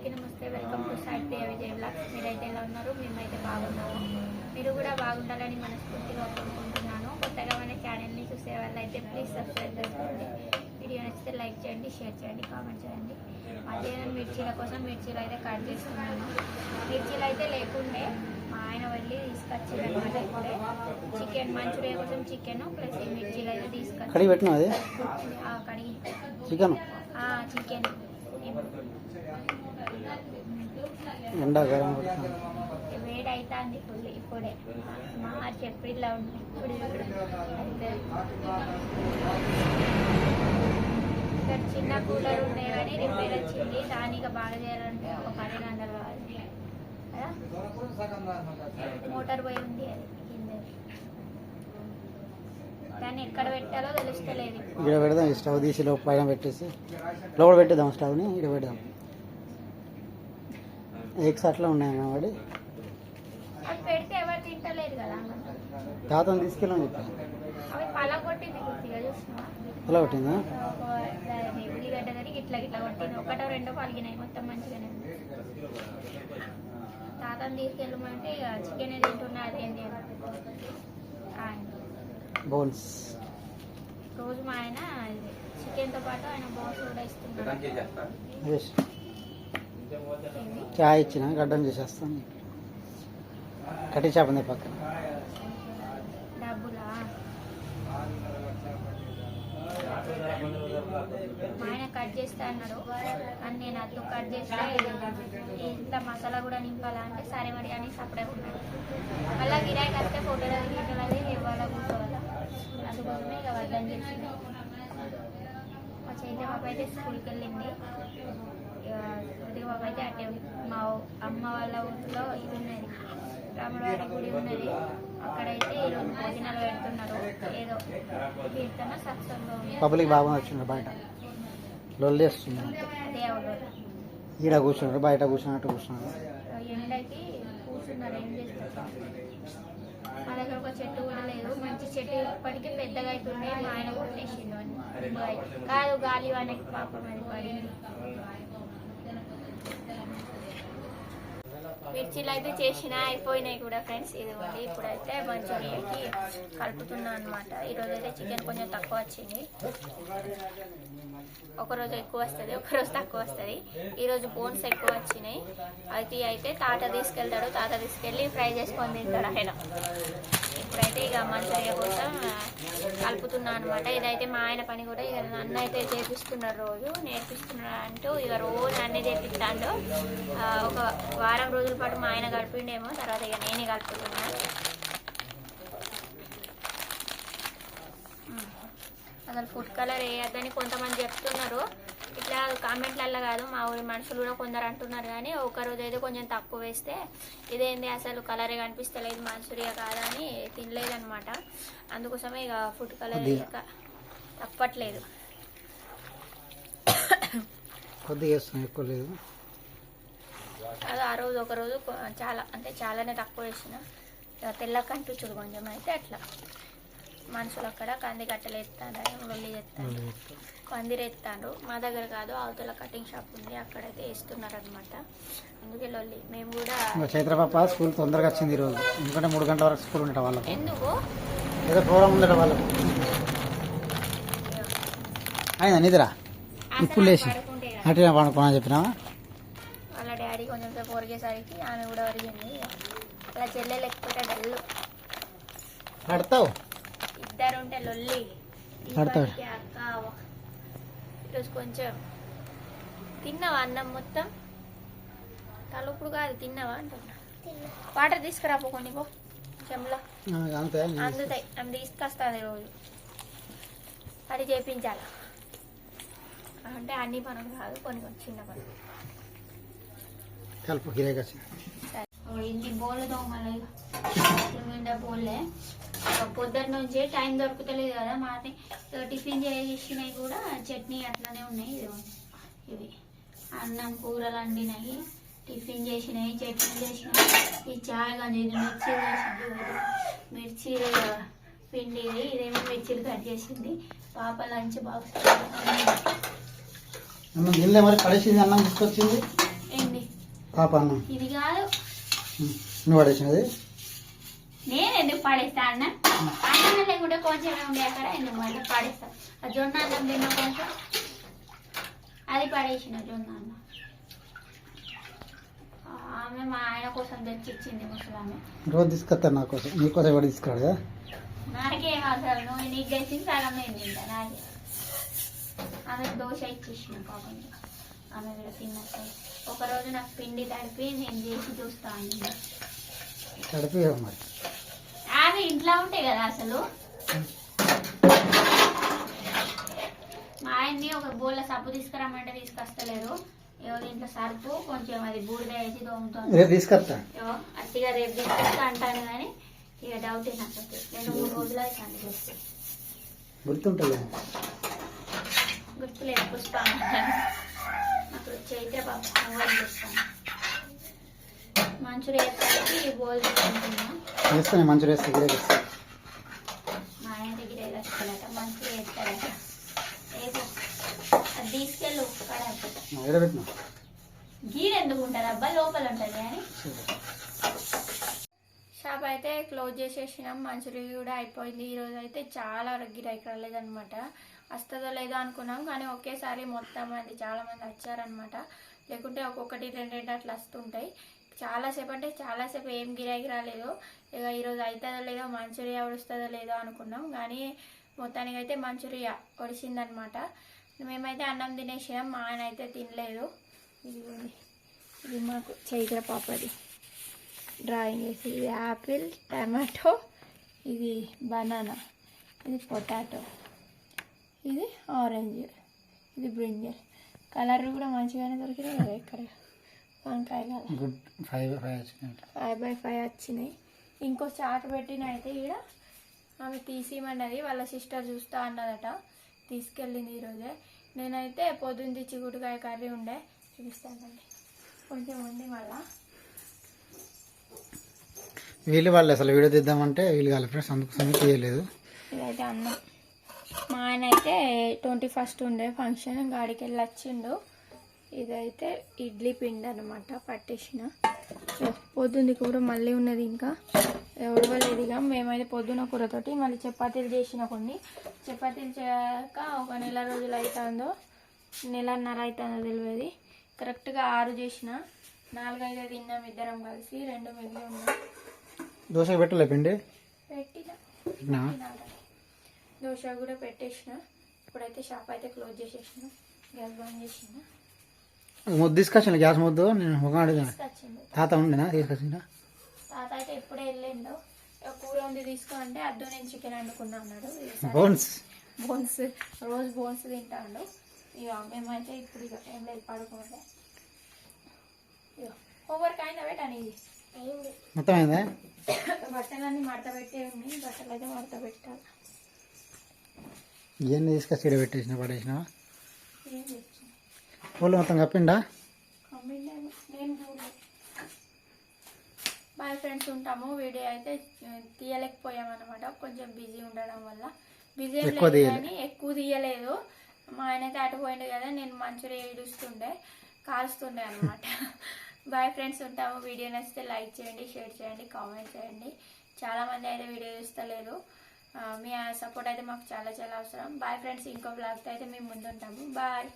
అందరికీ నమస్తే. Welcome to సాహిత్య విజయ్ బ్లాగ్స్. మీరైతే ఎలా ఉన్నారు? మేమైతే బాగున్నాము. మీరు కూడా బాగుండాలని మనస్ఫూర్తిగా కోరుకుంటున్నాను. కొత్తగా మన ఛానల్ని చూసే వాళ్ళైతే ప్లీజ్ సబ్స్క్రైబ్ చేసుకోండి. వీడియో నచ్చితే లైక్ చేయండి, షేర్ చేయండి, కామెంట్ చేయండి. మధ్యాహ్నం మిర్చీల కోసం మిర్చీలు అయితే కట్ చేస్తున్నాను. మిర్చీలు అయితే లేకుండే మా ఆయన వెళ్ళి తీసుకొచ్చారనమాట. ఇప్పుడే చికెన్ మంచూరియా కోసం చికెన్ ప్లస్ ఈ మిర్చీలు అయితే తీసుకొచ్చి కడిగి చికెన్ ఎండాకాలం వేడి అవుతుంది ఫుల్. ఇప్పుడే మార్చి ఏప్రిల్లో ఉంది. ఇప్పుడు అయితే ఇక్కడ చిన్న కూలర్ ఉండే కానీ రిపేర్ వచ్చింది. దానికి బాగా చేయాలంటే ఒక 10 గంటలు కావాలి కదా. మోటార్ పోయి ఉంది అది కింద. దాన్ని ఎక్కడ పెట్టాలో తెలుస్తలేదు. ఇక్కడ పెడదాం. స్టవ్ తీసి పైన పెట్టేసి లోపల పెట్టేద్దాం. స్టవ్ని ఇక్కడ పెడదాం. ఎగ్స్ అట్లా ఉన్నాయి కాబట్టి అది పెడితే ఎవరు తింటలేదు కదా. తాతను తీసుకెళ్ళాం చెప్పాను. అవి పలగొట్టింది గుర్తిగా చూస్తున్నా. ఎలా కొట్టిందా? ఉల్లిగడ్డ దానికి ఇట్లా ఇట్లా కొట్టింది. ఒకటో రెండో పలిగినాయి. మొత్తం మంచిగానే ఉంది. తాతను తీసుకెళ్ళమంటే ఇక చికెన్ తింటున్నా. అదేంటి బోన్స్ రోజు మా ఆయన చికెన్తో పాటు ఆయన బోన్స్ కూడా ఇస్తున్నాడు. చాయ్ ఇచ్చిన గడ్డం చేసేస్తాను. కట్టి చేపంది పక్కన డబ్బులా మా ఆయన కట్ చేస్తా అన్నాడు. కానీ నేను అట్లా కట్ చేస్తే ఇంత మసాలా కూడా నింపాలా అంటే సరే మరి అని సపడే ఉన్నాడు. మళ్ళీ గిరాకీ వస్తే ఫోటోలు గీటలే ఇవ్వాలా కూర్చోవాలా. అందుకోసమే ఇక వద్దని చెప్పింది. మా చైతన్య బాబు అయితే స్కూల్కి వెళ్ళింది. బాబు అయితే అట్టే మా అమ్మ వాళ్ళ ఊరిలో ఇది ఉన్నది, రాములవారి గుడి ఉన్నది. అక్కడైతే ఈరోజు భోజనాలు పెడుతున్నారు. ఏదో కీర్తన సత్సంగం పబ్లిక్ బాగా వచ్చిండ్రు. బయట లొల్లేస్తున్నారు. ఈడ కూర్చున్నారు, బయట కూర్చున్నట్టు కూర్చున్నారు. ఎండకి కూర్చున్నారు. ఏం చేస్తారు? మా దగ్గర ఒక చెట్టు కూడా లేదు. మంచి చెట్టు ఇప్పటికీ పెద్దగా అవుతుండే. మా ఆయన కొట్టేసిండు అని కాదు, గాలి వానకి పాపం అది పడింది. మిర్చీలు అయితే చేసిన అయిపోయినాయి కూడా ఫ్రెండ్స్. ఇదిగోండి ఇప్పుడైతే మంచూరియాకి కలుపుతున్నా అనమాట. ఈరోజు అయితే చికెన్ కొంచెం తక్కువ వచ్చింది. ఒకరోజు ఎక్కువ వస్తుంది, ఒకరోజు తక్కువ వస్తుంది. ఈరోజు బోన్స్ ఎక్కువ వచ్చినాయి. అయితే తాత తీసుకెళ్తాడు. తాత తీసుకెళ్ళి ఫ్రై చేసుకొని తింటాడు ఆయన. ఇప్పుడైతే ఇక మంచూరియా కోసం కలుపుతున్నా అనమాట. ఇదైతే మా ఆయన పని కూడా. ఇక నన్ను అయితే చేపిస్తున్నాడు, రోజు నేర్పిస్తున్నాడు అంటూ ఇక రోజు అన్నీ చేపిస్తాడు. ఒక వారం రోజుల పాటు మా ఆయన గడిపిండేమో, తర్వాత ఇక నేనే కలుపుతున్నా. అసలు ఫుడ్ కలర్ వేయద్దని కొంతమంది చెప్తున్నారు. ఇట్లా కామెంట్లల్లో కాదు, మా ఊరి మనుషులు కూడా కొందరు అంటున్నారు. కానీ ఒకరోజు అయితే కొంచెం తక్కువ వేస్తే ఇదేంది అసలు కలరే కనిపిస్తలేదు, మంచూరియా కాదా అని తినలేదనమాట. అందుకోసమే ఇక ఫుడ్ కలర్ తప్పట్లేదు. కొద్దిగా ఎక్కువ లేదు. అది ఆ రోజు ఒకరోజు చాలా అంటే చాలానే తక్కువ వేసిన. తెల్ల కనిపించుడు కొంచెం. అయితే అట్లా మనుషులు అక్కడ కంది కట్టలు ఎత్తాడు, లొల్లి ఎత్తాడు, పందిరి ఎత్తాడు. మా దగ్గర కాదు, అవతల కటింగ్ షాప్ ఉంది, అక్కడైతే వేస్తున్నారు అనమాట. అందుకే లొల్లి. మేము కూడా చైత్రపాప స్కూల్ తొందరగా వచ్చింది ఈరోజు. ఎందుకంటే 3 గంటల వరకు స్కూల్ ఉండటం వాళ్ళకి. ఎందుకు ఏదో ప్రోగ్రామ్ ఉండటం వాళ్ళకి. అయినా నిద్ర ఇప్పుడు లేచి అట్లా పడుకున్నా చెప్పినా. వాళ్ళ డాడీ కొంచెం సేపు ఒరిగేసరికి ఆమె కూడా ఒరిగింది. అలా చెల్లె లేకపోతే డల్లు పడతావు. ఇద్దరు ఉంటే లొల్లి. అక్క ఈరోజు కొంచెం తిన్నావా అన్నం మొత్తం? తలుపుడు కాదు, తిన్నావా అంటున్నా. వాటర్ తీసుకురాపో కొన్ని పో చెంలో అందుతాయి. ఆమె తీసుకొస్తుంది రోజు. అది చేయించాల అంటే అన్ని పనులు కాదు, కొన్ని కొన్ని చిన్న పనులు. ఇంటి బోల్ దోమలే బోల్లే. పొద్దున్న నుంచి టైం దొరుకుతలేదు కదా. మార్నింగ్ టిఫిన్ చేసినవి కూడా చట్నీ అట్లనే ఉన్నాయి. ఇవి అన్నం కూరలు వండినాయి, టిఫిన్ చేసినాయి, చట్నీ చేసినాయి. ఈ చాయ్ కానీ మిర్చీలు చేసింది, మిర్చీలు పిండి. ఇదేమో మిర్చీలు కట్ చేసింది. పాప లంచ్ బాక్స్ మరి కలిసింది అన్నం తీసుకొచ్చింది. ఏంటి పాప అన్నం ఇది కాదు. నువ్వు పడేసినది నేను ఎందుకు పడేస్తా అన్న? అన్నం లేకుంటే కొంచెం ఉండే అక్కడ ఎందుకు మళ్ళీ పడేస్తా. ఆ జొన్న అన్నం తిన్న కొంచెం అది పడేసిన జొన్న అన్నం. ఆమె మా ఆయన కోసం తెచ్చిచ్చింది ముసలామె. రోజు తీసుకొస్తా నా కోసం, నీకోసం ఎవరు తీసుకురాడు కదా. నాకేం అసలు నువ్వు నీకు తెచ్చింది సగం నేను తింటా నాకే. ఆమె దోశ ఇచ్చేసిన పాపం. ఆమె కూడా తిన్నట్టు ఒకరోజు నాకు పిండి తడిపి నేను చేసి చూస్తాను. తడిపి మరి ఆమె ఇంట్లో ఉంటాయి కదా అసలు. మా ఆయన్ని ఒక బోళ్ళ సబ్బు తీసుకురమ్మంటే తీసుకొస్తలేరు. ఏవో దీంట్లో సరుపు కొంచెం అది బూడిద వేసి దోముతుంది. రేపు తీసుకొస్తా అట్టిగా రేపు తీసుకొస్తా అంటాను కానీ ఇక డౌట్ నాకు 2-3 రోజులు అవుతాను చూస్తే. గుర్తుంటుంది గుర్తులేదు పుష్ప నాకు చైత్ర బాబు చూస్తాను. మంచూరియా వేస్తానికి బోల్ తీసుకుంటున్నా. వేస్తాను మంచూరియా వేస్తా గిరే వేస్తా. మా ఆయన దగ్గర వేస్తాడట మంచూరియా వేస్తాడట. రేపు అది తీసుకెళ్ళు ఎడబెట్టినా గీడ ఎందుకు ఉంటుంది అబ్బా లోపల ఉంటుంది అని. షాప్ అయితే క్లోజ్ చేసేసినాం. మంచూరియా కూడా అయిపోయింది. ఈరోజు అయితే చాలా గిరాకీ రాలేదనమాట. వస్తుందో లేదో అనుకున్నాం కానీ ఒకేసారి మొత్తం అది చాలా మంది వచ్చారనమాట. లేకుంటే ఒక్కొక్కటి 2 అట్లా వస్తుంటాయి. చాలాసేపు అంటే చాలాసేపు ఏం గిరాకీ రాలేదు. ఇక ఈరోజు అవుతుందో లేదో మంచూరియా వస్తుందో లేదో అనుకున్నాం కానీ మొత్తానికి అయితే మంచూరియా వడిసిందనమాట. మేమైతే అన్నం తినేసాం. మా ఆయన అయితే తినలేదు. ఇది మాకు చైత్ర పాపది డ్రాయింగ్ వేసి. ఇది యాపిల్, టమాటో, ఇది బనానా, ఇది పొటాటో, ఇది ఆరెంజ్, ఇది బ్రింజల్. కలర్ కూడా మంచిగానే దొరికినాయి కదా. ఇక్కడ వంకాయ కదా 5x5 వచ్చినాయి. ఇంకో చాట్ పెట్టిన అయితే ఈడ ఆమె తీసిమన్నది. వాళ్ళ సిస్టర్ చూస్తా అన్నదట, తీసుకెళ్ళింది ఈరోజే. నేనైతే పొద్దున్న చిక్కుడుకాయ కర్రీ ఉండే చూపిస్తానండి. కొంచెం ఉంది మళ్ళా. వీళ్ళు వాళ్ళు అసలు వీడియో తీద్దామంటే వీళ్ళు కాదు ఫ్రెండ్స్, అందుకోసం తీయలేదు. ఇదైతే అన్నం. మా ఆయన అయితే 21st ఉండే ఫంక్షన్ గాడికి వెళ్ళి వచ్చిండు. ఇదైతే ఇడ్లీ పిండి అనమాట పట్టేసిన. పొద్దుంది కూడా మళ్ళీ ఉన్నది ఇంకా ఉడవలేదు. ఇక మేమైతే పొద్దున్న కూరతోటి మళ్ళీ చపాతీలు చేసిన. కొన్ని చపాతీలు చేయక 1 నెల రోజులు అవుతుందో 1.5 అవుతుందో తెలియదు. కరెక్ట్గా 6 చేసిన. 4-5 తిన్నాం ఇద్దరం కలిసి. 2 మిగిలి ఉన్నాయి. దోశ పెట్టలే పిండి పెట్టిన దోశ కూడా పెట్టేసిన. ఇప్పుడైతే షాప్ అయితే క్లోజ్ చేసేసిన. గ్యాస్ బంద్ చేసిన. ముద్దు తీసుకొచ్చిన గ్యాస్ ముద్దు నేను ఒక తీసుకొచ్చిండు. తాత ఉండేనా తీసుకొచ్చిందా? తాత అయితే ఎప్పుడే వెళ్ళిండు. కూర ఉంది తీసుకో అంటే అద్దు నేను చికెన్ వండుకున్నా అన్నాడు. బోన్స్ రోజు బోన్స్ తింటాడు. ఇక మేమైతే ఇప్పుడు ఇక ఏం లేదు పడుకుంటే. ఇక హోంవర్క్ అయిందా పెట్టాను. ఇది మొత్తం అయిందా? బట్టలన్నీ మడత పెట్టే ఉన్నాయి. బట్టలు అయితే మడత పెట్టాలి. ఇవన్నీ తీసుకొచ్చి ఇక్కడ పెట్టేసిన పడేసిన. ఏం తెచ్చింది పూలు మొత్తం కప్పిండా? కమ్మిండేమో నేను చూడలేదు. బాయ్ ఫ్రెండ్స్, ఉంటాము. వీడియో అయితే తీయలేకపోయామన్నమాట. కొంచెం బిజీ ఉండడం వల్ల. బిజీ కానీ ఎక్కువ తీయలేదు. మా ఆయన అయితే అటుపోయిండు కదా, నేను మంచూరియా ఇడుస్తుండే కాల్స్తుండే అనమాట. బాయ్ ఫ్రెండ్స్, ఉంటాము. వీడియో నచ్చితే లైక్ చేయండి, షేర్ చేయండి, కామెంట్ చేయండి. చాలామంది అయితే వీడియో చూస్తలేరు. మీ సపోర్ట్ అయితే మాకు చాలా చాలా అవసరం. బాయ్ ఫ్రెండ్స్, ఇంకో బ్లాగ్తో అయితే మేము ముందు ఉంటాము. బాయ్.